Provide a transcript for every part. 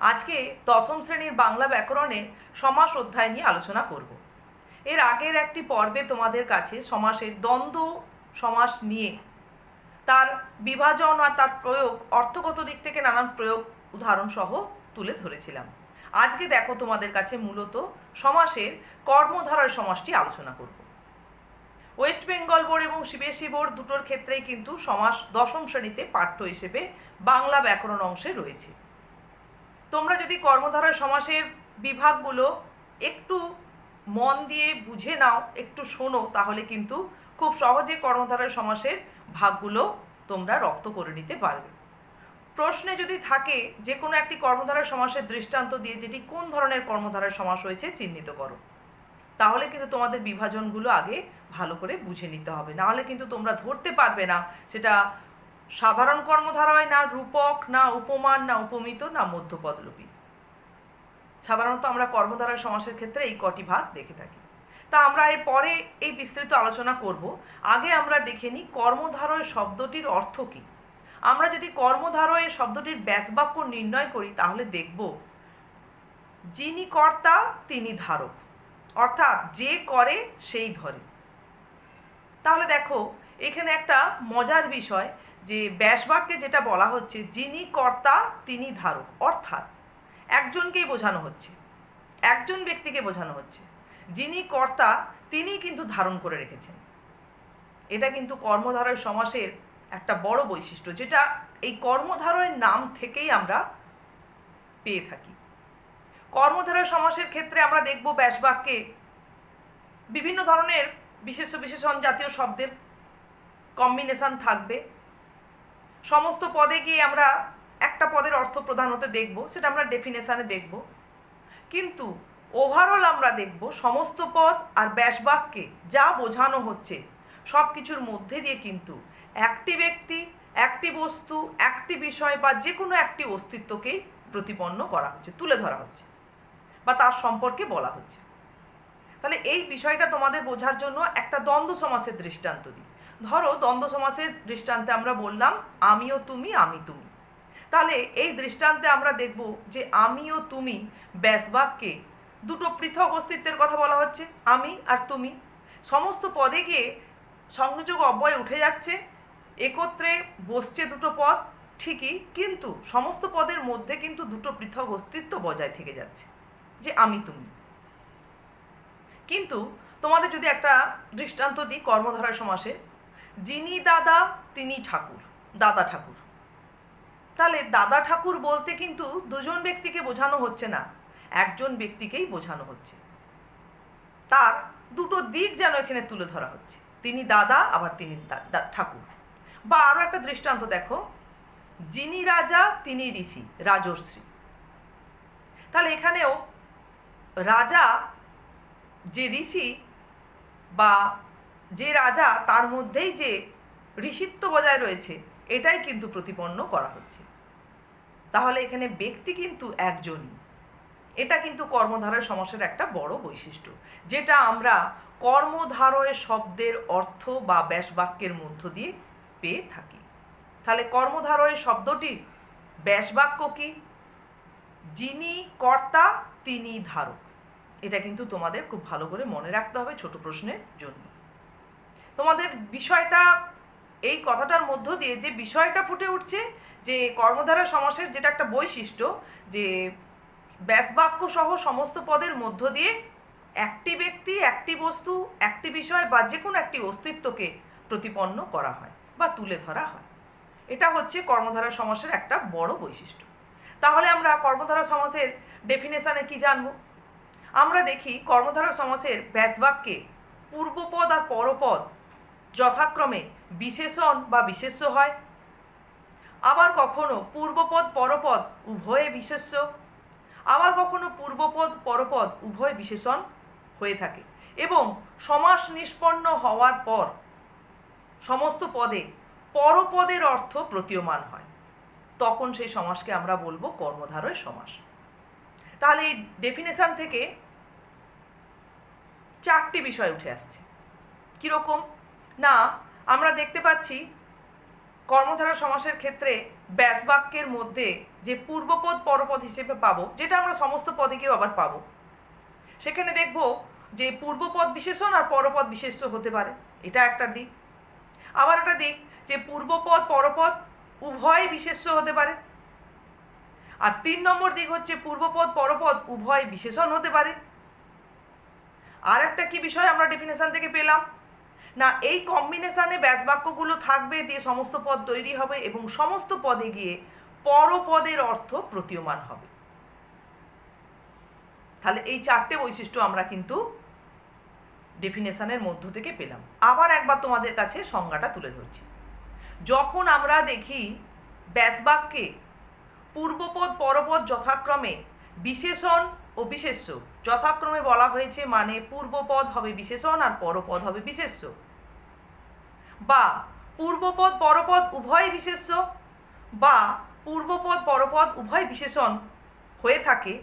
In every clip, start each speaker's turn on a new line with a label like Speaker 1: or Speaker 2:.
Speaker 1: আজকে দশম শ্রেণীর বাংলা ব্যাকরণের সমাস অধ্যায় নিয়ে আলোচনা করব। এর আগের একটি পর্বে তোমাদের কাছে সমাসের দ্বন্দ্ব সমাস নিয়ে তার বিভাজন আর তার প্রয়োগ, অর্থগত দিক থেকে নানান প্রয়োগ উদাহরণ সহ তুলে ধরেছিলাম। আজকে দেখো তোমাদের কাছে মূলত সমাসের কর্মধারয় সমাসটি আলোচনা করব। ওয়েস্ট বেঙ্গল বোর্ড এবং সিবিএসই বোর্ড দুটোর ক্ষেত্রেই কিন্তু সমাস দশম শ্রেণীতে পাঠ্য হিসেবে বাংলা ব্যাকরণ অংশে রয়েছে। তোমরা যদি কর্মধারয় সমাসের বিভাগগুলো একটু মন দিয়ে বুঝে নাও, একটু শোনো, তাহলে কিন্তু খুব সহজে কর্মধারয় সমাসের ভাগগুলো তোমরা রপ্ত করে নিতে পারবে। প্রশ্নে যদি থাকে যে কোনো একটি কর্মধারয় সমাসের দৃষ্টান্ত দিয়ে যেটি কোন ধরনের কর্মধারয় সমাস হয়েছে চিহ্নিত করো, তাহলে কিন্তু তোমাদের বিভাজনগুলো আগে ভালো করে বুঝে নিতে হবে, নাহলে কিন্তু তোমরা ধরতে পারবে না সেটা সাধারণ কর্মধারয়, না রূপক, না উপমান, না উপমিত, না মধ্যপদলোপী। সাধারণত আমরা কর্মধারয় সমাসের ক্ষেত্রে এই কটি ভাগ দেখে থাকি। তা আমরা এর পরে এই বিস্তৃত আলোচনা করব। আগে আমরা দেখে নিই কর্মধারয় শব্দটির অর্থ কী। আমরা যদি কর্মধারয় শব্দটির ব্যাসবাক্য নির্ণয় করি তাহলে দেখব যিনি কর্তা তিনি ধারক, অর্থাৎ যে করে সেই ধরে। তাহলে দেখো এখানে একটা মজার বিষয় যে ব্যাসবাক্যে যেটা বলা হচ্ছে যিনি কর্তা তিনি ধারক, অর্থাৎ একজনকেই বোঝানো হচ্ছে, একজন ব্যক্তিকে বোঝানো হচ্ছে। যিনি কর্তা তিনি কিন্তু ধারণ করে রেখেছেন। এটা কিন্তু কর্মধারয় সমাসের একটা বড় বৈশিষ্ট্য, যেটা এই কর্মধারয়ের নাম থেকেই আমরা পেয়ে থাকি। কর্মধারয় সমাসের ক্ষেত্রে আমরা দেখব ব্যাসবাক্যে বিভিন্ন ধরনের বিশেষ্য বিশেষণ জাতীয় শব্দের কম্বিনেশন থাকবে। সমস্ত পদে গিয়ে আমরা একটা পদের অর্থ প্রদান হতে দেখব, সেটা আমরা ডেফিনেশানে দেখব। কিন্তু ওভারঅল আমরা দেখব সমস্ত পদ আর ব্যাসবাক্যে যা বোঝানো হচ্ছে সব কিছুর মধ্যে দিয়ে কিন্তু একটি ব্যক্তি, একটি বস্তু, একটি বিষয় বা যে কোনো একটি অস্তিত্বকেই প্রতিপন্ন করা হচ্ছে, তুলে ধরা হচ্ছে বা তার সম্পর্কে বলা হচ্ছে। তাহলে এই বিষয়টা তোমাদের বোঝার জন্য একটা দ্বন্দ্ব সমাসের দৃষ্টান্ত দিই। ধরো দ্বন্দ্ব সমাসের দৃষ্টান্তে আমরা বললাম আমি ও তুমি, আমি তুমি। তাহলে এই দৃষ্টান্তে আমরা দেখব যে আমি ও তুমি ব্যাসবাক্যে দুটো পৃথক অস্তিত্বের কথা বলা হচ্ছে, আমি আর তুমি। সমস্ত পদে গিয়ে সংযোগ অব্যয় উঠে যাচ্ছে, একত্রে বসছে দুটো পদ ঠিকই, কিন্তু সমস্ত পদের মধ্যে কিন্তু দুটো পৃথক অস্তিত্ব বজায় থেকে যাচ্ছে, যে আমি তুমি। কিন্তু তোমাদের যদি একটা দৃষ্টান্ত দিই কর্মধারয় সমাসে, যিনি দাদা তিনি ঠাকুর, দাদা ঠাকুর। তাহলে দাদা ঠাকুর বলতে কিন্তু দুজন ব্যক্তিকে বোঝানো হচ্ছে না, একজন ব্যক্তিকেই বোঝানো হচ্ছে। তার দুটো দিক যেন এখানে তুলে ধরা হচ্ছে, তিনি দাদা আবার তিনি ঠাকুর। বা আরও একটা দৃষ্টান্ত দেখো, যিনি রাজা তিনি ঋষি, রাজর্ষি। তাহলে এখানেও রাজা যে ঋষি বা যে রাজা, তার মধ্যেই যে ঋষিত্ব বজায় রয়েছে, এটাই কিন্তু প্রতিপন্ন করা হচ্ছে। তাহলে এখানে ব্যক্তি কিন্তু একজনই। এটা কিন্তু কর্মধারয় সমাসের একটা বড় বৈশিষ্ট্য, যেটা আমরা কর্মধারয় শব্দের অর্থ বা ব্যাসবাক্যের মধ্য দিয়ে পেয়ে থাকি। তাহলে কর্মধারয় শব্দটির ব্যাসবাক্য কি? যিনি কর্তা তিনি ধারক। এটা কিন্তু তোমাদের খুব ভালো করে মনে রাখতে হবে ছোট প্রশ্নের জন্য। তোমাদের বিষয়টা, এই কথাটার মধ্য দিয়ে যে বিষয়টা ফুটে উঠছে, যে কর্মধারয় সমাসের যেটা একটা বৈশিষ্ট্য, যে ব্যাসবাক্য সহ সমস্ত পদের মধ্য দিয়ে একটি ব্যক্তি, একটি বস্তু, একটি বিষয় বা যে কোনো একটি অস্তিত্বকে প্রতিপন্ন করা হয় বা তুলে ধরা হয়। এটা হচ্ছে কর্মধারয় সমাসের একটা বড় বৈশিষ্ট্য। তাহলে আমরা কর্মধারয় সমাসের ডেফিনেশানে কি জানব? আমরা দেখি কর্মধারয় সমাসের ব্যাসবাক্যে পূর্বপদ আর পরপদ যথাক্রমে বিশেষণ বা বিশেষ্য হয়, আবার কখনো পূর্বপদ পরপদ উভয়ে বিশেষ্য, আবার কখনো পূর্বপদ পরপদ উভয় বিশেষণ হয়ে থাকে। এবং সমাস নিষ্পন্ন হওয়ার পর সমস্ত পদে পরপদের অর্থ প্রতীয়মান হয়, তখন সেই সমাসকে আমরা বলবো কর্মধারয় সমাস। তাহলে এই ডেফিনেশন থেকে চারটি বিষয় উঠে আসছে। কীরকম না, আমরা দেখতে পাচ্ছি কর্মধারয় সমাসের ক্ষেত্রে ব্যাসবাক্যের মধ্যে যে পূর্বপদ পরপদ হিসেবে পাবো, যেটা আমরা সমস্ত পদে গিয়েও আবার পাবো, সেখানে দেখব যে পূর্বপদ বিশেষণ আর পরপদ বিশেষ্য হতে পারে, এটা একটা দিক। আবার একটা দিক যে পূর্বপদ পরপদ উভয় বিশেষ্য হতে পারে। আর 3 নম্বর দিক হচ্ছে পূর্বপদ পরপদ উভয় বিশেষণ হতে পারে। আর একটা কি বিষয় আমরা ডেফিনেশন থেকে পেলাম না, এই কম্বিনেশানে ব্যাসবাক্যগুলো থাকবে, দিয়ে সমস্ত পদ তৈরি হবে এবং সমস্ত পদে গিয়ে পরপদের অর্থ প্রতীয়মান হবে। তাহলে এই 4টে বৈশিষ্ট্য আমরা কিন্তু ডেফিনেশনের মধ্য থেকে পেলাম। আবার একবার তোমাদের কাছে সংজ্ঞাটা তুলে ধরছি। যখন আমরা দেখি ব্যাসবাক্যে পূর্বপদ পরপদ যথাক্রমে বিশেষণ ও বিশেষ্য যথাক্রমে বলা হয়েছে, মানে পূর্বপদ হবে বিশেষণ আর পরপদ হবে বিশেষ্য, বা পূর্বপদ পরপদ উভয় বিশেষ্য বা পূর্বপদ পরপদ উভয় বিশেষণ হয়ে থাকে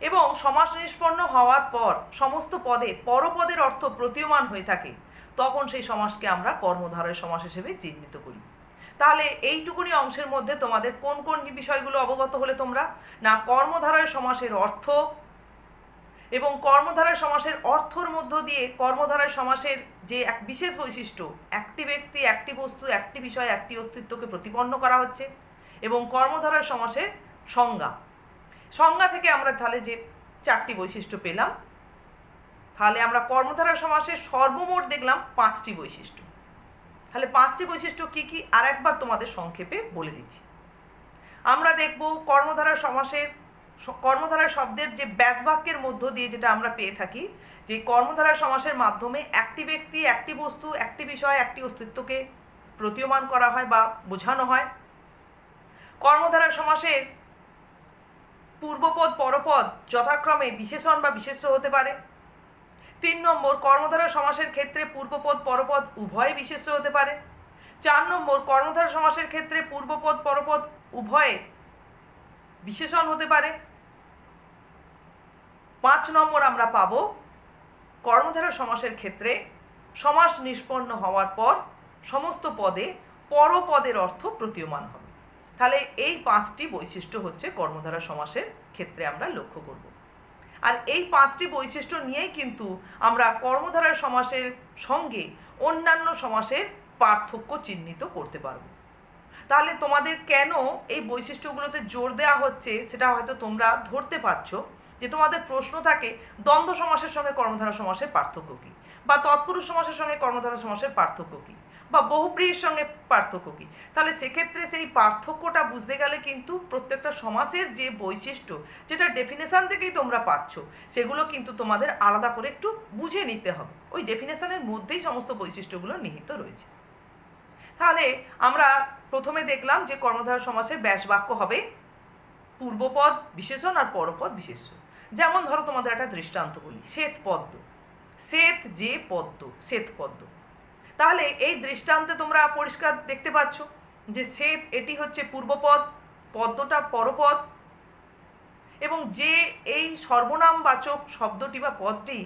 Speaker 1: এবং সমাস নিষ্পন্ন হওয়ার পর সমস্ত পদে পরপদের অর্থ প্রতীয়মান হয়ে থাকে, তখন সেই সমাসকে আমরা কর্মধারয় সমাস হিসেবে চিহ্নিত করি। তাহলে এইটুকুনি অংশের মধ্যে তোমাদের কোন কোন বিষয়গুলো অবগত হলে তোমরা, না কর্মধারয় সমাসের অর্থ এবং কর্মধারয় সমাসের অর্থর মধ্য দিয়ে কর্মধারয় সমাসের যে এক বিশেষ বৈশিষ্ট্য, একটি ব্যক্তি একটি বস্তু একটি বিষয় একটি অস্তিত্বকে প্রতিপন্ন করা হচ্ছে, এবং কর্মধারয় সমাসের সংজ্ঞা থেকে আমরা তাহলে যে 4টি বৈশিষ্ট্য পেলাম, তাহলে আমরা কর্মধারয় সমাসের সর্বমোট দেখলাম 5টি বৈশিষ্ট্য। তাহলে 5টি বৈশিষ্ট্য কী কী আর একবার তোমাদের সংক্ষেপে বলে দিচ্ছি। আমরা দেখব কর্মধারয় শব্দের যে ব্যাসবাক্যের মধ্য দিয়ে যেটা আমরা পেয়ে থাকি, যে কর্মধারয় সমাসের মাধ্যমে একটি ব্যক্তি একটি বস্তু একটি বিষয় একটি অস্তিত্বকে প্রতীয়মান করা হয় বা বোঝানো হয়। কর্মধারয় সমাসের পূর্বপদ পরপদ যথাক্রমে বিশেষণ বা বিশেষ্য হতে পারে। 3 নম্বর, কর্মধারয় সমাসের ক্ষেত্রে পূর্বপদ পরপদ উভয় বিশেষ্য হতে পারে। 4 নম্বর, কর্মধারয় সমাসের ক্ষেত্রে পূর্বপদ পরপদ উভয়ে বিশেষণ হতে পারে। 5 নম্বর আমরা পাব কর্মধারয় সমাসের ক্ষেত্রে সমাস নিষ্পন্ন হওয়ার পর সমস্ত পদে পরপদের অর্থ প্রতীয়মান হবে। তাহলে এই 5টি বৈশিষ্ট্য হচ্ছে কর্মধারয় সমাসের ক্ষেত্রে আমরা লক্ষ্য করব। আর এই 5টি বৈশিষ্ট্য নিয়েই কিন্তু আমরা কর্মধারয় সমাসের সঙ্গে অন্যান্য সমাসের পার্থক্য চিহ্নিত করতে পারব। তাহলে তোমাদের কেন এই বৈশিষ্ট্যগুলোতে জোর দেওয়া হচ্ছে সেটা হয়তো তোমরা ধরতে পারছো, যে তোমাদের প্রশ্ন থাকে দ্বন্দ্ব সমাসের সঙ্গে কর্মধারয় সমাসের পার্থক্য কী, বা তৎপুরুষ সমাসের সঙ্গে কর্মধারয় সমাসের পার্থক্য কী, বা বহুব্রীহির সঙ্গে পার্থক্য কী। তাহলে সেক্ষেত্রে সেই পার্থক্যটা বুঝতে গেলে কিন্তু প্রত্যেকটা সমাসের যে বৈশিষ্ট্য, যেটা ডেফিনেশান থেকেই তোমরা পাচ্ছ, সেগুলো কিন্তু তোমাদের আলাদা করে একটু বুঝে নিতে হবে। ওই ডেফিনেশানের মধ্যেই সমস্ত বৈশিষ্ট্যগুলো নিহিত রয়েছে। তাহলে আমরা প্রথমে দেখলাম যে কর্মধারয় সমাসের ব্যাসবাক্য হবে পূর্বপদ বিশেষণ আর পরপদ বিশেষ্য। যেমন ধরো তোমাদের একটা দৃষ্টান্ত বলি, শ্বেতপদ্ম, শ্বেত যে পদ্ম, শ্বেতপদ্ম। তাহলে এই দৃষ্টান্তে তোমরা পরিষ্কার দেখতে পাচ্ছ যে শ্বেত এটি হচ্ছে পূর্বপদ, পদ্মটা পরপদ, এবং যে এই সর্বনামবাচক শব্দটি বা পদটি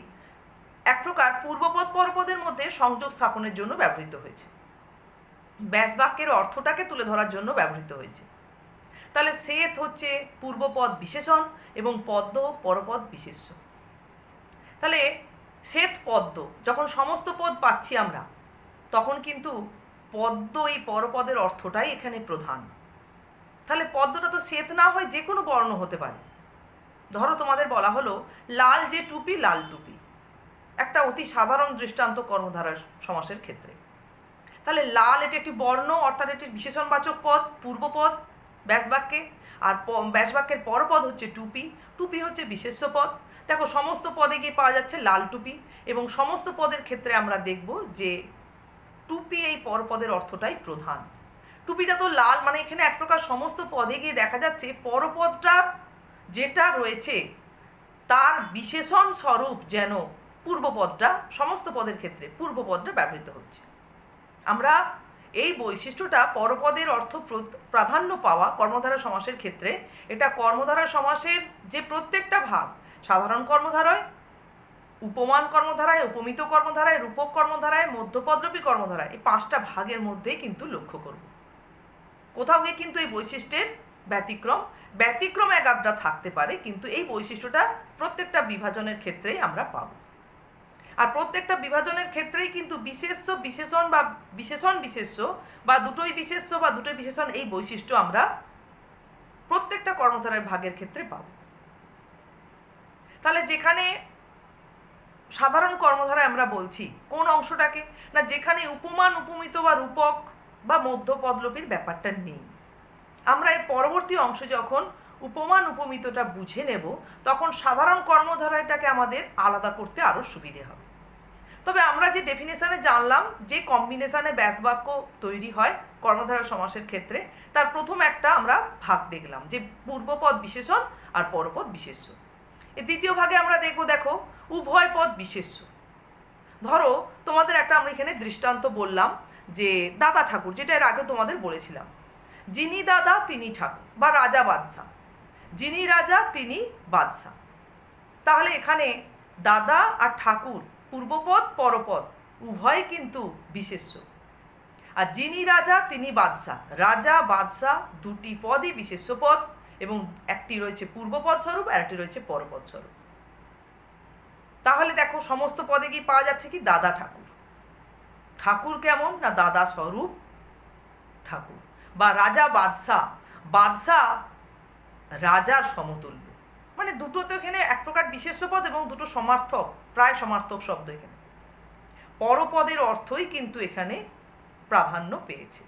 Speaker 1: এক প্রকার পূর্বপদ পরপদের মধ্যে সংযোগ স্থাপনের জন্য ব্যবহৃত হয়েছে, ব্যাসবাক্যের অর্থটাকে তুলে ধরার জন্য ব্যবহৃত হয়েছে। তাহলে শ্বেত হচ্ছে পূর্বপদ বিশেষণ এবং পদ্ম পরপদ বিশেষ্য। তাহলে শ্বেত পদ্ম যখন সমস্ত পদ পাচ্ছি আমরা, তখন কিন্তু পদ্ম এই পরপদের অর্থটাই এখানে প্রধান। তাহলে পদ্মটা তো শ্বেত না হয় যে কোনো বর্ণ হতে পারে। ধরো তোমাদের বলা হলো লাল যে টুপি, লাল টুপি, একটা অতি সাধারণ দৃষ্টান্ত কর্মধারয় সমাসের ক্ষেত্রে। তাহলে লাল এটি একটি বর্ণ, অর্থাৎ এটি বিশেষণবাচক পদ, পূর্বপদ ব্যাসবাক্যে, আর ব্যাসবাক্যের পরপদ হচ্ছে টুপি, টুপি হচ্ছে বিশেষ্য পদ। দেখো সমস্ত পদে গিয়ে পাওয়া যাচ্ছে লাল টুপি, এবং সমস্ত পদের ক্ষেত্রে আমরা দেখব যে টুপি এই পরপদের অর্থটাই প্রধান। টুপিটা তো লাল, মানে এখানে এক প্রকার সমস্ত পদে গিয়ে দেখা যাচ্ছে পরপদটা যেটা রয়েছে তার বিশেষণ স্বরূপ যেন পূর্বপদটা, সমস্ত পদের ক্ষেত্রে পূর্বপদটা ব্যবহৃত হচ্ছে। আমরা এই বৈশিষ্ট্যটা পরপদের অর্থ প্রাধান্য পাওয়া কর্মধারয় সমাসের ক্ষেত্রে, এটা কর্মধারয় সমাসের যে প্রত্যেকটা ভাগ, সাধারণ কর্মধারয়, উপমান কর্মধারায়, উপমিত কর্মধারায়, রূপক কর্মধারায়, মধ্যপদরূপী কর্মধারায়, এই 5টা ভাগের মধ্যেই কিন্তু লক্ষ্য করব। কোথাও গিয়ে কিন্তু এই বৈশিষ্ট্যের ব্যতিক্রম এক আধটা থাকতে পারে, কিন্তু এই বৈশিষ্ট্যটা প্রত্যেকটা বিভাজনের ক্ষেত্রেই আমরা পাবো। আর প্রত্যেকটা বিভাজনের ক্ষেত্রেই কিন্তু বিশেষ্য বিশেষণ বা বিশেষণ বিশেষ্য বা দুটোই বিশেষ্য বা দুটোই বিশেষণ এই বৈশিষ্ট্য আমরা প্রত্যেকটা কর্মধারয় ভাগের ক্ষেত্রে পাব। তাহলে যেখানে সাধারণ কর্মধারায় আমরা বলছি কোন অংশটাকে, না যেখানে উপমান উপমিত বা রূপক বা মধ্য পদলোপীর ব্যাপারটা নেই। আমরা এই পরবর্তী অংশে যখন উপমান উপমিতটা বুঝে নেব তখন সাধারণ কর্মধারায়টাকে আমাদের আলাদা করতে আরও সুবিধে হবে। তবে আমরা যে ডেফিনেশানে জানলাম যে কম্বিনেশানে ব্যাসবাক্য তৈরি হয় কর্মধারয় সমাসের ক্ষেত্রে, তার প্রথম একটা আমরা ভাগ দেখলাম যে পূর্বপদ বিশেষণ আর পরপদ বিশেষ্য। এই দ্বিতীয় ভাগে আমরা দেখো উভয় পদ বিশেষ্য। ধরো তোমাদের একটা আমরা এখানে দৃষ্টান্ত বললাম যে দাদা ঠাকুর, যেটা এর আগে তোমাদের বলেছিলাম, যিনি দাদা তিনি ঠাকুর বা রাজা বাদশাহ, যিনি রাজা তিনি বাদশাহ। তাহলে এখানে দাদা আর ঠাকুর পূর্বপদ পরপদ উভয় কিন্তু বিশেষ্য, আর যিনি রাজা তিনি বাদশাহ, রাজা বাদশাহ দুটি পদই বিশেষ্য পদ, এবং একটি রয়েছে পূর্বপদ স্বরূপ আর একটি রয়েছে পরপদ স্বরূপ। তাহলে দেখো সমস্ত পদে কি পাওয়া যাচ্ছে কি দাদা ঠাকুর। ঠাকুর কেমন, না দাদা স্বরূপ ঠাকুর। বা রাজা বাদশাহ, বাদশাহ রাজার সমতুল্য। মানে দুটো তো এখানে এক প্রকার বিশেষ্য পদ এবং দুটো সমার্থক, প্রায় সমার্থক শব্দ এখানে। পরপদের অর্থই কিন্তু এখানে প্রাধান্য পেয়েছে।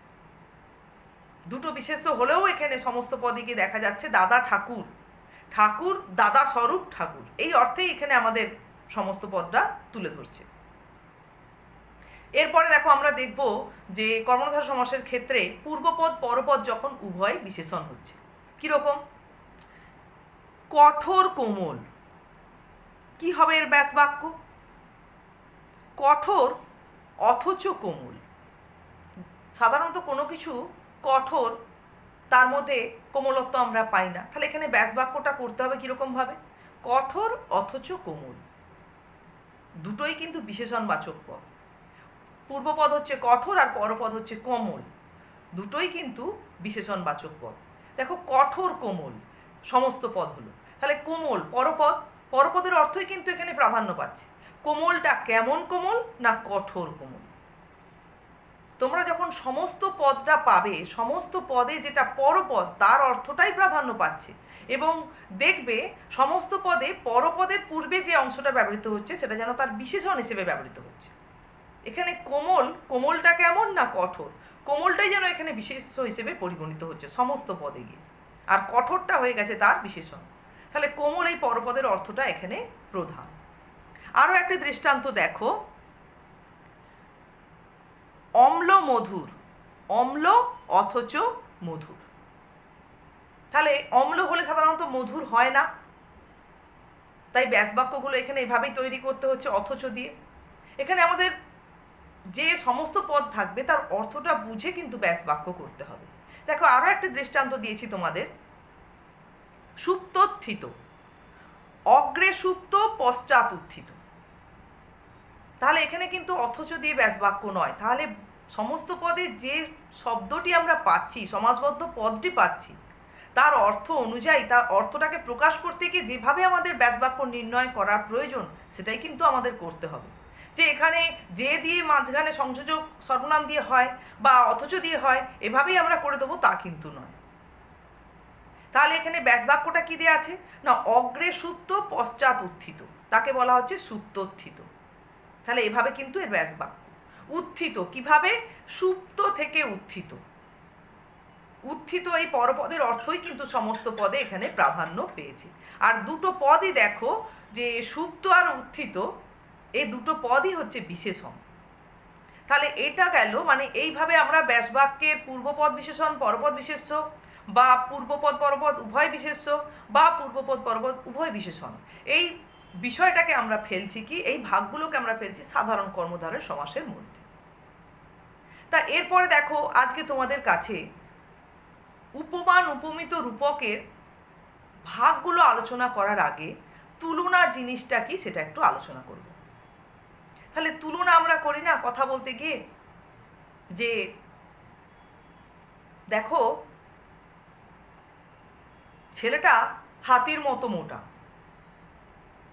Speaker 1: দুটো বিশেষ্য হলেও এখানে সমস্ত পদে গিয়ে দেখা যাচ্ছে দাদা ঠাকুর, ঠাকুর দাদা স্বরূপ ঠাকুর, এই অর্থেই এখানে আমাদের সমস্ত পদটা তুলে ধরছে। এরপরে দেখো আমরা দেখব যে কর্মধারয় সমাসের ক্ষেত্রে পূর্বপদ পরপদ যখন উভয় বিশেষণ হচ্ছে কিরকম। কঠোর কোমল, কি হবে এর ব্যাস বাক্য? কঠোর অথচ কোমল। সাধারণত কোনো কিছু কঠোর তার মধ্যে কোমলত্ব আমরা পাই না, তাহলে এখানে ব্যাস বাক্যটা করতে হবে কীরকমভাবে? কঠোর অথচ কোমল। দুটোই কিন্তু বিশেষণবাচক পদ। পূর্বপদ হচ্ছে কঠোর আর পরপদ হচ্ছে কোমল, দুটোই কিন্তু বিশেষণবাচক পদ। দেখো কঠোর কোমল সমস্ত পদ হলো, তাহলে কোমল পরপদ, পরপদের অর্থই কিন্তু এখানে প্রাধান্য পাচ্ছে। কোমলটা কেমন কোমল, না কঠোর কোমল। তোমরা যখন সমস্ত পদটা পাবে, সমস্ত পদে যেটা পরপদ তার অর্থটাই প্রাধান্য পাচ্ছে, এবং দেখবে সমস্ত পদে পরপদের পূর্বে যে অংশটা ব্যবহৃত হচ্ছে সেটা যেন তার বিশেষণ হিসেবে ব্যবহৃত হচ্ছে। এখানে কোমল, কোমলটা কেমন, না কঠোর, কোমলটাই যেন এখানে বিশেষ্য হিসেবে পরিগণিত হচ্ছে সমস্ত পদে গিয়ে, আর কঠোরটা হয়ে গেছে তার বিশেষণ। তাহলে কোমল এই পরপদের অর্থটা এখানে প্রধান। আরও একটি দৃষ্টান্ত দেখো, অম্ল মধুর, অম্ল অথচ মধুর। তাহলে অম্ল হলে সাধারণত মধুর হয় না, তাই ব্যাসবাক্যগুলো এখানে এভাবেই তৈরি করতে হচ্ছে অথচ দিয়ে। এখানে আমাদের যে সমস্ত পদ থাকবে তার অর্থটা বুঝে কিন্তু ব্যাসবাক্য করতে হবে। দেখো আরও একটা দৃষ্টান্ত দিয়েছি তোমাদের, সুপ্তোত্থিত, অগ্রে সুপ্ত পশ্চাৎ উত্থিত। তাহলে এখানে কিন্তু অথচ দিয়ে ব্যাসবাক্য নয়, তাহলে সমস্ত পদে যে শব্দটি আমরা পাচ্ছি, সমাসবদ্ধ পদটি পাচ্ছি, তার অর্থ অনুযায়ী তার অর্থটাকে প্রকাশ করতে গিয়ে যেভাবে আমাদের ব্যাসবাক্য নির্ণয় করার প্রয়োজন সেটাই কিন্তু আমাদের করতে হবে। যে এখানে যে দিয়ে মাঝখানে সংযোজক সর্বনাম দিয়ে হয় বা অথচ দিয়ে হয় এভাবেই আমরা করে দেবো তা কিন্তু নয়। তাহলে এখানে ব্যাসবাক্যটা কী দিয়ে আছে, না অগ্রে সুপ্ত পশ্চাৎ উত্থিত, তাকে বলা হচ্ছে সুপ্তোত্থিত। তাহলে এভাবে কিন্তু এর ব্যাসবাক্য। উত্থিত কিভাবে, সুপ্ত থেকে উত্থিত। উত্থিত এই পরপদের অর্থই কিন্তু সমস্ত পদে এখানে প্রাধান্য পেয়েছে। আর দুটো পদই দেখো যে সুপ্ত আর উত্থিত, এই দুটো পদই হচ্ছে বিশেষণ। তাহলে এটা গেল, মানে এইভাবে আমরা ব্যাসবাক্যের পূর্বপদ বিশেষণ পরপদ বিশেষ্য, বা পূর্বপদ পরপদ উভয় বিশেষ্য, বা পূর্বপদ পরপদ উভয় বিশেষণ, এই বিষয়টাকে আমরা ফেলছি কি, এই ভাগগুলোকে আমরা ফেলছি সাধারণ কর্মধারয় সমাসের মধ্যে। তা এরপরে দেখো আজকে তোমাদের কাছে উপমান উপমিত রূপকের ভাগগুলো আলোচনা করার আগে তুলনা জিনিসটা কি সেটা একটু আলোচনা করব। তাহলে তুলনা আমরা করি না কথা বলতে গিয়ে, যে দেখো ছেলেটা হাতির মতো মোটা,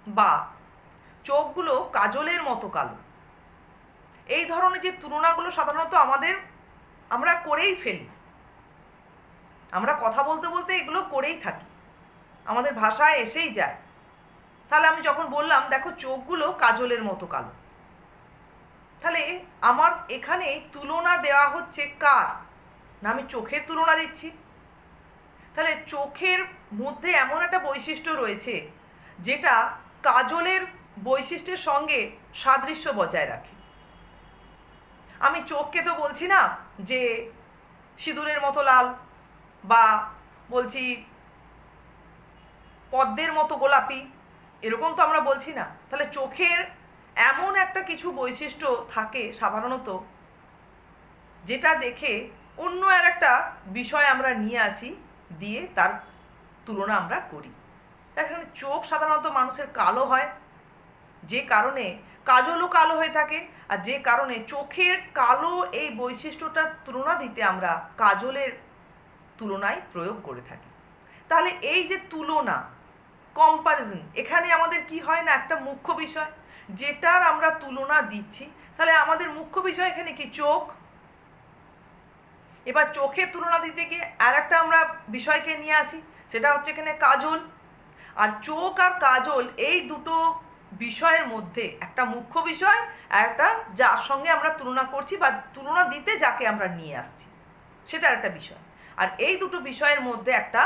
Speaker 1: বা চোখগুলো কাজলের মতো কালো। এই ধরনের যে তুলনাগুলো সাধারণত আমরা করেই ফেলি, আমরা কথা বলতে বলতে এগুলো করেই থাকি, আমাদের ভাষায় এসেই যায়। তাহলে আমি যখন বললাম দেখো চোখগুলো কাজলের মতো কালো, তাহলে আমার এখানে তুলনা দেওয়া হচ্ছে কার? না, আমি চোখের তুলনা দিচ্ছি। তাহলে চোখের মধ্যে এমন একটা বৈশিষ্ট্য রয়েছে যেটা কাজলের বৈশিষ্ট্যের সঙ্গে সাদৃশ্য বজায় রাখে। আমি চোখকে তো বলছি না যে সিঁদুরের মতো লাল, বা বলছি পদ্মের মতো গোলাপি, এরকম তো আমরা বলছি না। তাহলে চোখের এমন একটা কিছু বৈশিষ্ট্য থাকে সাধারণত, যেটা দেখে অন্য আর একটা বিষয় আমরা নিয়ে আসি, দিয়ে তার তুলনা আমরা করি। এখানে চোখ সাধারণত মানুষের কালো হয়, যে কারণে কাজলও কালো হয়ে থাকে, আর যে কারণে চোখের কালো এই বৈশিষ্ট্যটার তুলনা দিতে আমরা কাজলের তুলনায় প্রয়োগ করে থাকি। তাহলে এই যে তুলনা, কম্পারিজন, এখানে আমাদের কি হয় না, একটা মুখ্য বিষয় যেটার আমরা তুলনা দিচ্ছি। তাহলে আমাদের মুখ্য বিষয় এখানে কি? চোখ। এবার চোখের তুলনা দিতে গিয়ে আর একটা আমরা বিষয়কে নিয়ে আসি, সেটা হচ্ছে এখানে কাজল। আর চোখ আর কাজল এই দুটো বিষয়ের মধ্যে একটা মুখ্য বিষয় আর একটা যার সঙ্গে আমরা তুলনা করছি বা তুলনা দিতে যাকে আমরা নিয়ে আসছি, সেটা একটা বিষয়। আর এই দুটো বিষয়ের মধ্যে একটা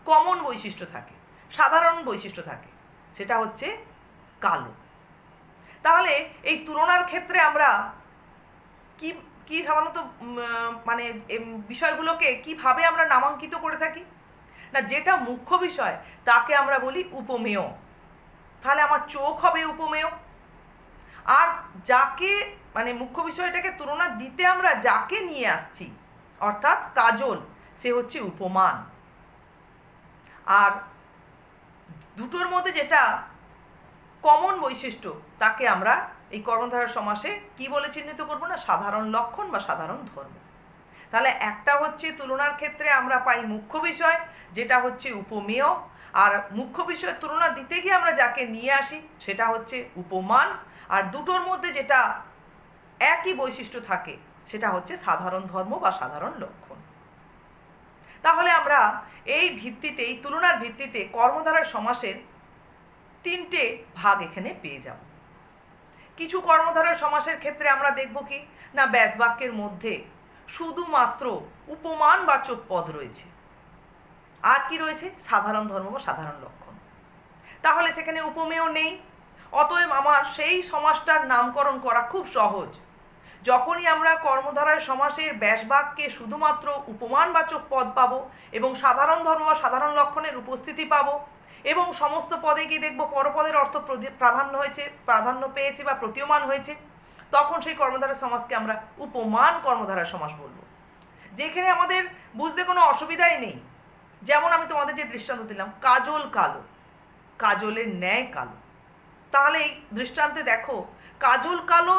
Speaker 1: কমন বৈশিষ্ট্য থাকে, সাধারণ বৈশিষ্ট্য থাকে, সেটা হচ্ছে কালো। তাহলে এই তুলনার ক্ষেত্রে আমরা কি কি সাধারণত মানে বিষয়গুলোকে কিভাবে আমরা নামাঙ্কিত করে থাকি? না, যেটা মুখ্য বিষয় তাকে আমরা বলি উপমেয়। তাহলে আমার চোখ হবে উপমেয়, আর যাকে মানে মুখ্য বিষয়টাকে তুলনা দিতে আমরা যাকে নিয়ে আসছি অর্থাৎ কাজল, সে হচ্ছে উপমান। আর দুটোর মধ্যে যেটা কমন বৈশিষ্ট্য তাকে আমরা এই কর্মধারয় সমাসে কি বলে চিহ্নিত করব? না, সাধারণ লক্ষণ বা সাধারণ ধর্ম। তাহলে একটা হচ্ছে তুলনার ক্ষেত্রে আমরা পাই মুখ্য বিষয়, যেটা হচ্ছে উপমেয়, আর মুখ্য বিষয়ের তুলনা দিতে গিয়ে আমরা যাকে নিয়ে আসি সেটা হচ্ছে উপমান। আর দুটোর মধ্যে যেটা একই বৈশিষ্ট্য থাকে সেটা হচ্ছে সাধারণ ধর্ম বা সাধারণ লক্ষণ। তাহলে আমরা এই ভিত্তিতে, এই তুলনার ভিত্তিতে কর্মধারয় সমাসের তিনটে ভাগ এখানে পেয়ে যাব। কিছু কর্মধারয় সমাসের ক্ষেত্রে আমরা দেখব কি না, ব্যাস বাক্যের মধ্যে শুধুমাত্র উপমানবাচক পদ রয়েছে, আর কি রয়েছে? সাধারণ ধর্ম বা সাধারণ লক্ষণ। তাহলে সেখানে উপমেয় নেই, অতএব আমার সেই সমাসটার নামকরণ করা খুব সহজ। যখনই আমরা কর্মধারয় সমাসের ব্যাসবাক্যে শুধুমাত্র উপমানবাচক পদ পাবো এবং সাধারণ ধর্ম বা সাধারণ লক্ষণের উপস্থিতি পাবো, এবং সমস্ত পদে গিয়ে দেখবো পরপদের অর্থ প্রাধান্য পেয়েছে বা প্রতীয়মান হয়েছে, তখন সেই কর্মধারয় সমাসকে আমরা উপমান কর্মধারয় সমাস বলবো। যেখানে আমাদের বুঝতে কোনো অসুবিধাই নেই। যেমন আমি তোমাদের যে দৃষ্টান্ত দিলাম, কাজল কালো, কাজলের ন্যায় কালো। তাহলে এই দৃষ্টান্তে দেখো কাজল কালো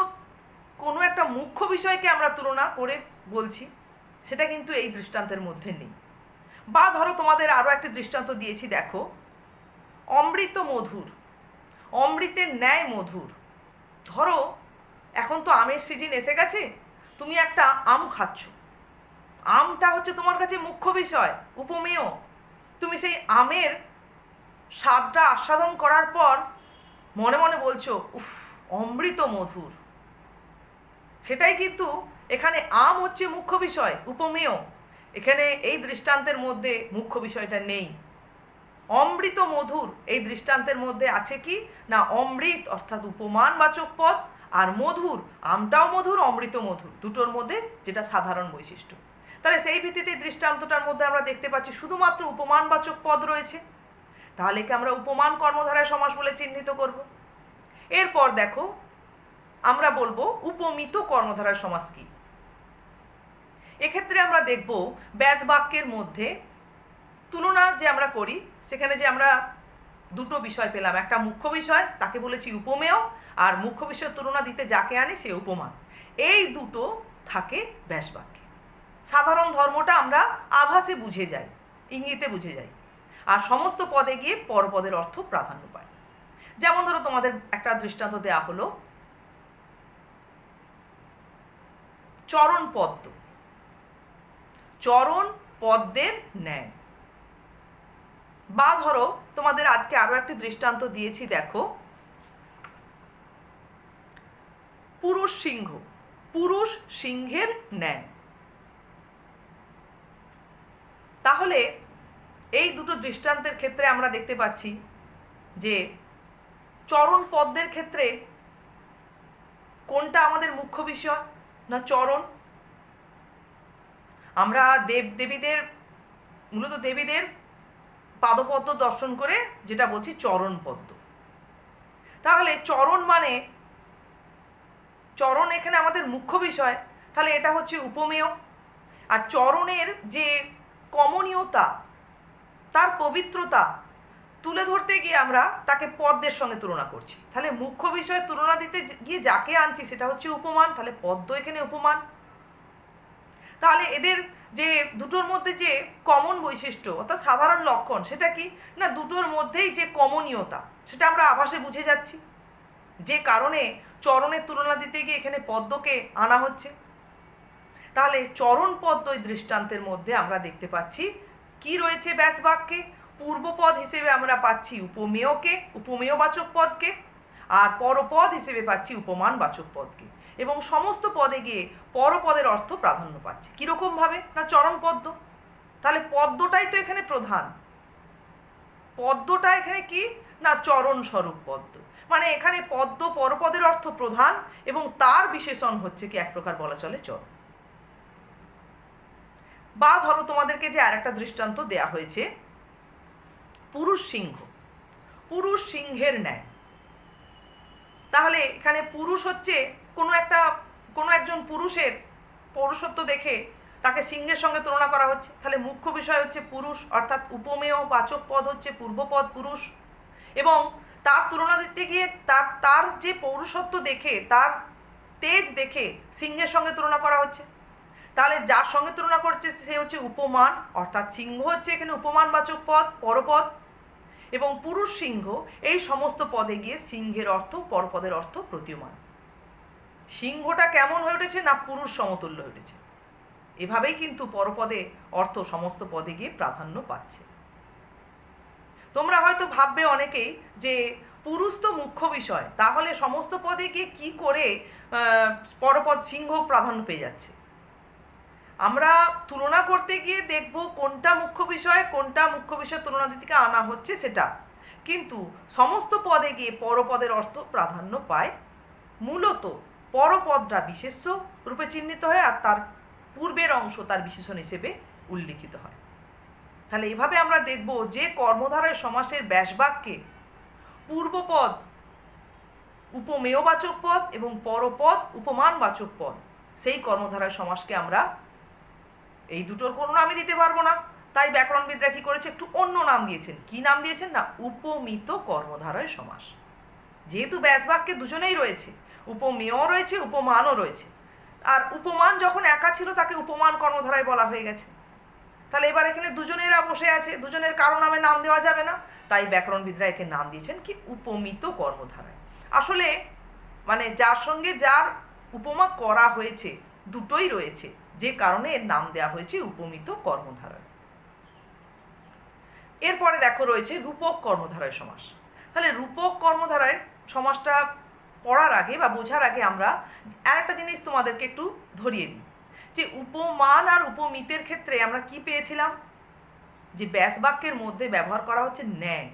Speaker 1: কোনো একটা মুখ্য বিষয়কে আমরা তুলনা করে বলছি, সেটা কিন্তু এই দৃষ্টান্তের মধ্যে নেই। বা ধরো তোমাদের আরও একটি দৃষ্টান্ত দিয়েছি, দেখো অমৃত মধুর, অমৃতের ন্যায় মধুর। ধরো এখন তো আমের সিজন এসে গেছে, তুমি একটা আম খাচ্ছ, আমটা হচ্ছে তোমার কাছে মুখ্য বিষয়, উপমেয়। তুমি সেই আমের স্বাদটা আস্বাদন করার পর মনে মনে বলছো উফ, অমৃত মধুর। সেটাই কিন্তু এখানে আম হচ্ছে মুখ্য বিষয়, উপমেয়। এখানে এই দৃষ্টান্তের মধ্যে মুখ্য বিষয়টা নেই। অমৃত মধুর এই দৃষ্টান্তের মধ্যে আছে কি না, অমৃত অর্থাৎ উপমানবাচক পদ, আর মধুর, আমটাও মধুর, অমৃত মধুর, দুটোর মধ্যে যেটা সাধারণ বৈশিষ্ট্য। তাহলে সেই ভিত্তিতে দৃষ্টান্তটার মধ্যে আমরা দেখতে পাচ্ছি শুধুমাত্র উপমানবাচক পদ রয়েছে। তাহলে কি আমরা উপমান কর্মধারয় সমাস বলে চিহ্নিত করব। এরপর দেখো আমরা বলবো উপমিত কর্মধারয় সমাস কি। এক্ষেত্রে আমরা দেখব ব্যাস বাক্যের মধ্যে তুলনা যে আমরা করি, সেখানে যে আমরা দুটো বিষয় পেলাম, একটা মুখ্য বিষয় তাকে বলেছি উপমেয়, আর মুখ্য বিষয়ের তুলনা দিতে যাকে আনি সে উপমান। এই দুটো থাকে ব্যাস বাক্যে। সাধারণ ধর্মটা আমরা আভাসে বুঝে যাই, ইঙ্গিতে বুঝে যাই, আর সমস্ত পদে গিয়ে পরপদের অর্থ প্রাধান্য পায়। যেমন ধরো তোমাদের একটা দৃষ্টান্ত দেয়া হলো চরণ পদ্ম, চরণ পদ্মের ন্যায়। বা ধরো তোমাদের আজকে আরো একটি দৃষ্টান্ত দিয়েছি, দেখো পুরুষ সিংহ, পুরুষ সিংহের ন্যায়। তাহলে এই দুটো দৃষ্টান্তের ক্ষেত্রে আমরা দেখতে পাচ্ছি যে চরণ পদ্মের ক্ষেত্রে কোনটা আমাদের মুখ্য বিষয় না চরণ। আমরা দেবদেবীদের, মূলত দেবীদের পাদপদ্ম দর্শন করে যেটা বলছি চরণ পদ্ম। তাহলে চরণ মানে চরণ এখানে আমাদের মুখ্য বিষয়, তাহলে এটা হচ্ছে উপমেয়। আর চরণের যে কমনীয়তা, তার পবিত্রতা তুলে ধরতে গিয়ে আমরা তাকে পদ্মের সঙ্গে তুলনা করছি। তাহলে মুখ্য বিষয়ে তুলনা দিতে গিয়ে যাকে আনছি সেটা হচ্ছে উপমান, তাহলে পদ্ম এখানে উপমান। তাহলে এদের যে দুটোর মধ্যে যে কমন বৈশিষ্ট্য অর্থাৎ সাধারণ লক্ষণ সেটা কি না দুটোর মধ্যেই যে কমনীয়তা সেটা আমরা আভাসে বুঝে যাচ্ছি, যে কারণে চরণের তুলনা দিতে গিয়ে এখানে পদ্মকে আনা হচ্ছে। তাহলে চরণ পদ্ম এই দৃষ্টান্তের মধ্যে আমরা দেখতে পাচ্ছি কি রয়েছে ব্যাস বাক্যে, পূর্বপদ হিসেবে আমরা পাচ্ছি উপমেয়কে, উপমেয়বাচক পদকে, আর পরপদ হিসেবে পাচ্ছি উপমানবাচক পদকে, এবং সমস্ত পদে গিয়ে পরপদের অর্থ প্রাধান্য পাচ্ছে। কীরকমভাবে না চরণ পদ্ম, তাহলে পদ্মটাই তো এখানে প্রধান। পদ্মটা এখানে কি না চরণ স্বরূপ পদ্ম, মানে এখানে পদ্ম পরপদের অর্থ প্রধান এবং তার বিশেষণ হচ্ছে কি এক প্রকার বলা চলে চরণ। বা ধরো তোমাদেরকে যে আর একটা দৃষ্টান্ত দেয়া হয়েছে পুরুষ সিংহ, পুরুষ সিংহের ন্যায়। তাহলে এখানে পুরুষ হচ্ছে কোনো একজন পুরুষের পৌরুষত্ব দেখে তাকে সিংহের সঙ্গে তুলনা করা হচ্ছে। তাহলে মুখ্য বিষয় হচ্ছে পুরুষ, অর্থাৎ উপমেয় বাচক পদ হচ্ছে পূর্বপদ পুরুষ, এবং তার তুলনা দিতে গিয়ে তার যে পৌরুষত্ব দেখে, তার তেজ দেখে সিংহের সঙ্গে তুলনা করা হচ্ছে। তাহলে যার সঙ্গে তুলনা করছে সে হচ্ছে উপমান, অর্থাৎ সিংহ হচ্ছে এখানে উপমানবাচক পদ পরপদ, এবং পুরুষ সিংহ এই সমস্ত পদে গিয়ে সিংহের অর্থ পরপদের অর্থ প্রতীয়মান। সিংহটা কেমন হয়ে উঠেছে না পুরুষ সমতুল্য হয়ে উঠেছে। এভাবেই কিন্তু পরপদে অর্থ সমস্ত পদে গিয়ে প্রাধান্য পাচ্ছে। তোমরা হয়তো ভাববে অনেকেই যে পুরুষ তো মুখ্য বিষয়, তাহলে সমস্ত পদে গিয়ে কী করে পরপদ সিংহ প্রাধান্য পেয়ে যাচ্ছে। আমরা তুলনা করতে গিয়ে দেখব কোনটা মুখ্য বিষয়, কোনটা মুখ্য বিষয় তুলনা দিকে আনা হচ্ছে সেটা, কিন্তু সমস্ত পদে গিয়ে পরপদের অর্থ প্রাধান্য পায়। মূলত পরপদটা বিশেষ্য রূপে চিহ্নিত হয় আর তার পূর্বের অংশ তার বিশেষণ হিসেবে উল্লিখিত হয়। তাহলে এভাবে আমরা দেখব যে কর্মধারয় সমাসের ব্যাসবাক্যে পূর্বপদ উপমেয়বাচক পদ এবং পরপদ উপমানবাচক পদ, সেই কর্মধারয় সমাসকে আমরা এই দুটোর কোনো নামই দিতে পারবো না, তাই ব্যাকরণবিদরা কী করেছে একটু অন্য নাম দিয়েছেন। কি নাম দিয়েছেন না উপমিত কর্মধারয় সমাস। যেহেতু ব্যাসবাক্যে দুজনেই রয়েছে, উপমেয় রয়েছে উপমানও রয়েছে, আর উপমান যখন একা ছিল তাকে উপমান কর্মধারায় বলা হয়ে গেছে। তাহলে এবার এখানে দুজনেরা বসে আছে, দুজনের কারো নামে নাম দেওয়া যাবে না, তাই ব্যাকরণবিদরা একে নাম দিয়েছেন কি উপমিত কর্মধারায়। আসলে মানে যার সঙ্গে যার উপমা করা হয়েছে দুটোই রয়েছে, যে কারণে এর নাম দেওয়া হয়েছে উপমিত কর্মধারয়। এরপরে দেখো রয়েছে রূপক কর্মধারয় সমাস। তাহলে রূপক কর্মধারয় সমাসটা পড়ার আগে বা বোঝার আগে আমরা আর একটা জিনিস তোমাদেরকে একটু ধরিয়ে দিই, যে উপমান আর উপমিতের ক্ষেত্রে আমরা কি পেয়েছিলাম, যে ব্যাসবাক্যের মধ্যে ব্যবহার করা হচ্ছে ন্যায়।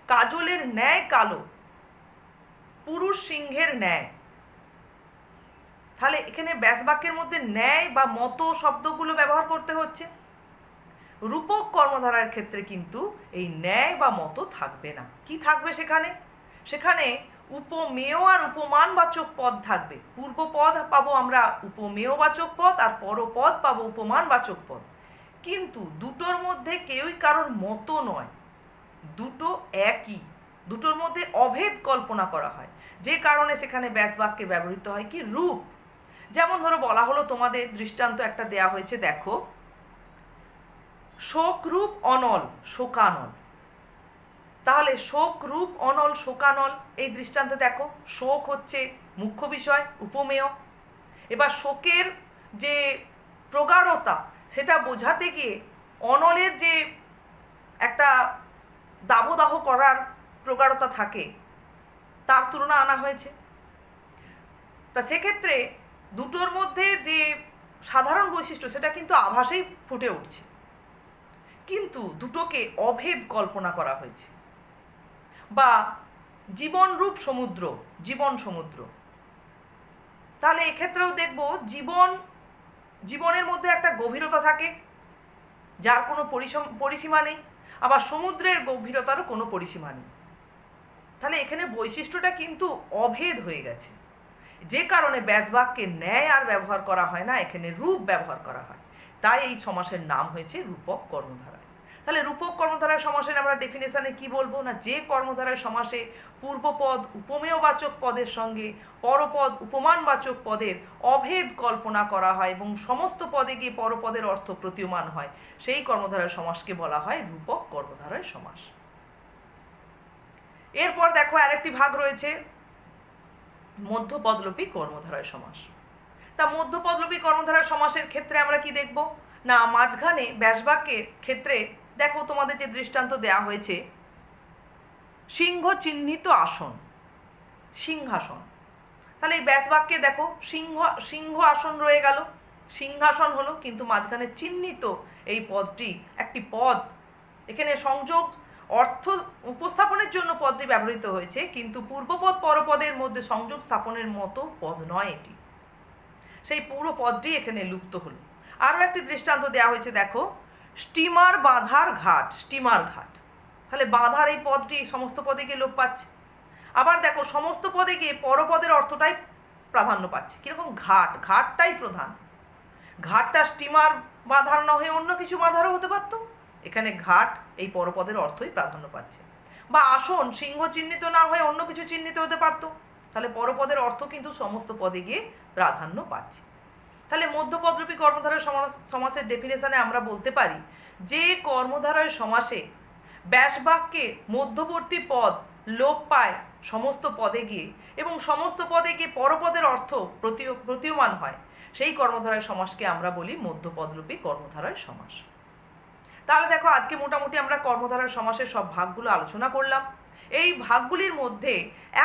Speaker 1: কাজলের ন্যায় কালো, পুরুষ সিংহের ন্যায়। তাহলে এখানে ব্যাসবাক্যের মধ্যে ন্যায় বা মতো শব্দগুলো ব্যবহার করতে হচ্ছে। রূপক কর্মধারার ক্ষেত্রে কিন্তু এই ন্যায় বা মতো থাকবে না। কি থাকবে সেখানে? সেখানে উপমেয় আর উপমানবাচক পদ থাকবে। পূর্বপদ পাবো আমরা উপমেয়বাচক পদ আর পরপদ পাবো উপমানবাচক পদ, কিন্তু দুটোর মধ্যে কেউই কারোর মতো নয়, দুটো একই, দুটোর মধ্যে অভেদ কল্পনা করা হয়, যে কারণে সেখানে ব্যাসবাক্যে ব্যবহৃত হয় কি রূপ। যেমন ধরো বলা হলো, তোমাদের দৃষ্টান্ত একটা দেয়া হয়েছে, দেখো, শোকরূপ অনল শোকানল। তাহলে শোকরূপ অনল শোকানল, এই দৃষ্টান্তে দেখো শোক হচ্ছে মুখ্য বিষয়, উপমেয়। এবার শোকের যে প্রগাঢ়তা সেটা বোঝাতে গিয়ে অনলের যে একটা দাবদাহ করার প্রগাঢ়তা থাকে তার তুলনা আনা হয়েছে। তা সেক্ষেত্রে দুটোর মধ্যে যে সাধারণ বৈশিষ্ট্য সেটা কিন্তু আভাসেই ফুটে উঠছে, কিন্তু দুটোকে অভেদ কল্পনা করা হয়েছে। বা জীবনরূপ সমুদ্র, জীবন সমুদ্র, তাহলে এক্ষেত্রেও দেখব জীবনের মধ্যে একটা গভীরতা থাকে যার কোনো পরিসীমা নেই, আবার সমুদ্রের গভীরতারও কোনো পরিসীমা নেই। তাহলে এখানে বৈশিষ্ট্যটা কিন্তু অভেদ হয়ে গেছে, যে কারণে ব্যাসবাক্যে ন্যায় আর ব্যবহার করা হয় না, এখানে রূপ ব্যবহার করা হয়। তাই এই সমাসের নাম হয়েছে রূপক কর্মধারায়। তাহলে রূপক কর্মধারায় সমাসের আমরা ডেফিনেশনে কি বলবো না, যে কর্মধারায় সমাসে পূর্বপদ উপমেয়বাচক পদের সঙ্গে পরপদ উপমানবাচক পদের অভেদ কল্পনা করা হয় এবং সমস্ত পদে গিয়ে পরপদের অর্থ প্রতীয়মান হয়, সেই কর্মধারায় সমাসকে বলা হয় রূপক কর্মধারায় সমাস। এরপর দেখো আরেকটি ভাগ রয়েছে মধ্যপদলোপী কর্মধারায় সমাস। তা মধ্যপদলোপী কর্মধারায় সমাসের ক্ষেত্রে আমরা কি দেখব না, মাঝখানে ব্যাসবাক্যের ক্ষেত্রে দেখো তোমাদের যে দৃষ্টান্ত দেয়া হয়েছে, সিংহ চিহ্নিত আসন, সিংহাসন। তাহলে এই ব্যাসবাক্যে দেখো সিংহ আসন রয়ে গেল, সিংহাসন হলো, কিন্তু মাঝখানে চিহ্নিত এই পদটি একটি পদ। এখানে সংযোগ অর্থ উপস্থাপনের জন্য পদটি ব্যবহৃত হয়েছে, কিন্তু পূর্বপদ পরপদের মধ্যে সংযোগ স্থাপনের মতো পদ নয় এটি, সেই পুরো পদটি এখানে লুপ্ত হলো। আরও একটি দৃষ্টান্ত দেওয়া হয়েছে, দেখো, স্টিমার বাঁধার ঘাট, স্টিমার ঘাট। তাহলে বাঁধার এই পদটি সমস্ত পদে গিয়ে লোপ পাচ্ছে। আবার দেখো সমস্ত পদে গিয়ে পরপদের অর্থটাই প্রাধান্য পাচ্ছে। কীরকম, ঘাট, ঘাটটাই প্রধান। ঘাটটা স্টিমার বাঁধার না হয়ে অন্য কিছু বাঁধারও হতে পারত, এখানে ঘাট এই পরপদের অর্থই প্রাধান্য পাচ্ছে। বা আসন সিংহ চিহ্নিত না হয়ে অন্য কিছু চিহ্নিত হতে পারত, তাহলে পরপদের অর্থ কিন্তু সমস্ত পদে গিয়ে প্রাধান্য পাচ্ছে। তাহলে মধ্যপদরূপী কর্মধারয় সমাসের ডেফিনেশনে আমরা বলতে পারি যে কর্মধারয় সমাসে ব্যাসবাক্যে মধ্যবর্তী পদ লোপ পায় সমস্ত পদে গিয়ে এবং সমস্ত পদে গিয়ে পরপদের অর্থ প্রতীয়মান হয়, সেই কর্মধারয় সমাসকে আমরা বলি মধ্যপদরূপী কর্মধারয় সমাস। তাহলে দেখো আজকে মোটামুটি আমরা কর্মধারয় সমাসের সব ভাগগুলো আলোচনা করলাম। এই ভাগগুলির মধ্যে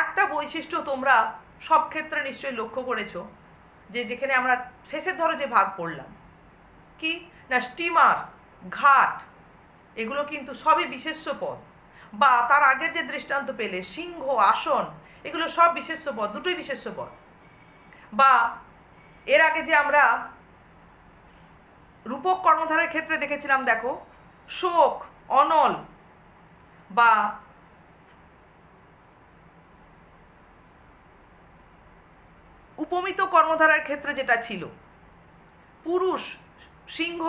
Speaker 1: একটা বৈশিষ্ট্য তোমরা সব ক্ষেত্রে নিশ্চয়ই লক্ষ্য করেছো, যে যেখানে আমরা শেষের ধরো যে ভাগ পড়লাম, কি না, স্টিমার, ঘাট, এগুলো কিন্তু সবই বিশেষ্য পদ। বা তার আগের যে দৃষ্টান্ত পেলে সিংহ, আসন, এগুলো সব বিশেষ্য পদ, দুটোই বিশেষ্য পদ। বা এর আগে যে আমরা রূপক কর্মধারের ক্ষেত্রে দেখেছিলাম, দেখো, শোক, অনল বা উপমিত কর্মধারার ক্ষেত্রে যেটা ছিল পুরুষ, সিংহ,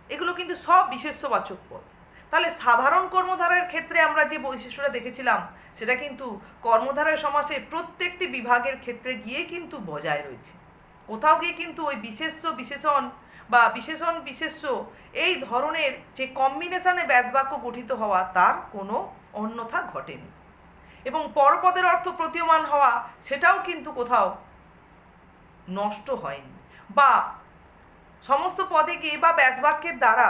Speaker 1: এগুলো কিন্তু সব বিশেষ্যবাচক পদ। তাহলে সাধারণ কর্মধারার ক্ষেত্রে আমরা যে বৈশিষ্ট্যটা দেখেছিলাম সেটা কিন্তু কর্মধারয় সমাসের প্রত্যেকটি বিভাগের ক্ষেত্রে গিয়ে কিন্তু বজায় রয়েছে। কোথাও গিয়ে কিন্তু ওই বিশেষ্য বিশেষণ বা বিশেষণ বিশেষ্য এই ধরনের যে কম্বিনেশনে ব্যাসবাক্য গঠিত হওয়া তার কোনো অন্যথা ঘটেনি, এবং পরপদের অর্থ প্রতীয়মান হওয়া সেটাও কিন্তু কোথাও নষ্ট হয়নি। বা সমস্ত পদে গিয়ে বা ব্যাসবাক্যের দ্বারা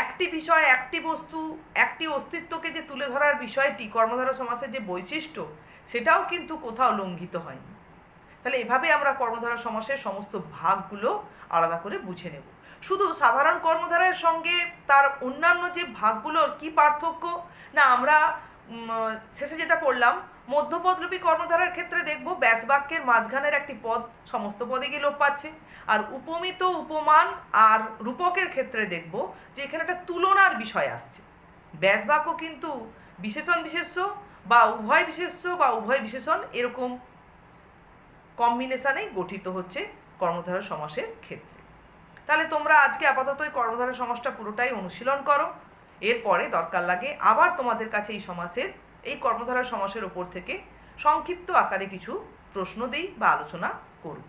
Speaker 1: একটি বিষয়, একটি বস্তু, একটি অস্তিত্বকে যে তুলে ধরার বিষয়টি কর্মধারয় সমাসের যে বৈশিষ্ট্য সেটাও কিন্তু কোথাও লঙ্ঘিত হয়নি। তাহলে এভাবে আমরা কর্মধারয় সমাসের সমস্ত ভাগগুলো আলাদা করে বুঝে নেব। শুধু সাধারণ কর্মধারয়ের সঙ্গে তার অন্যান্য যে ভাগগুলোর কি পার্থক্য না, আমরা শেষে যেটা পড়লাম মধ্যপদরূপী কর্মধারার ক্ষেত্রে দেখব ব্যাসবাক্যের মাঝখানের একটি পদ সমস্ত পদে গিয়ে লোপ পাচ্ছে, আর উপমিত, উপমান আর রূপকের ক্ষেত্রে দেখব যে এখানে একটা তুলনার বিষয় আসছে। ব্যাসবাক্য কিন্তু বিশেষণ বিশেষ্য বা উভয় বিশেষ্য বা উভয় বিশেষণ এরকম কম্বিনেশনেই গঠিত হচ্ছে কর্মধারয় সমাসের ক্ষেত্রে। তাহলে তোমরা আজকে আপাতত এই কর্মধারয় সমাসটা পুরোটাই অনুশীলন করো। এরপরে দরকার লাগে আবার তোমাদের কাছে এই কর্মধারয় সমাসের ওপর থেকে সংক্ষিপ্ত আকারে কিছু প্রশ্ন দিই বা আলোচনা করব।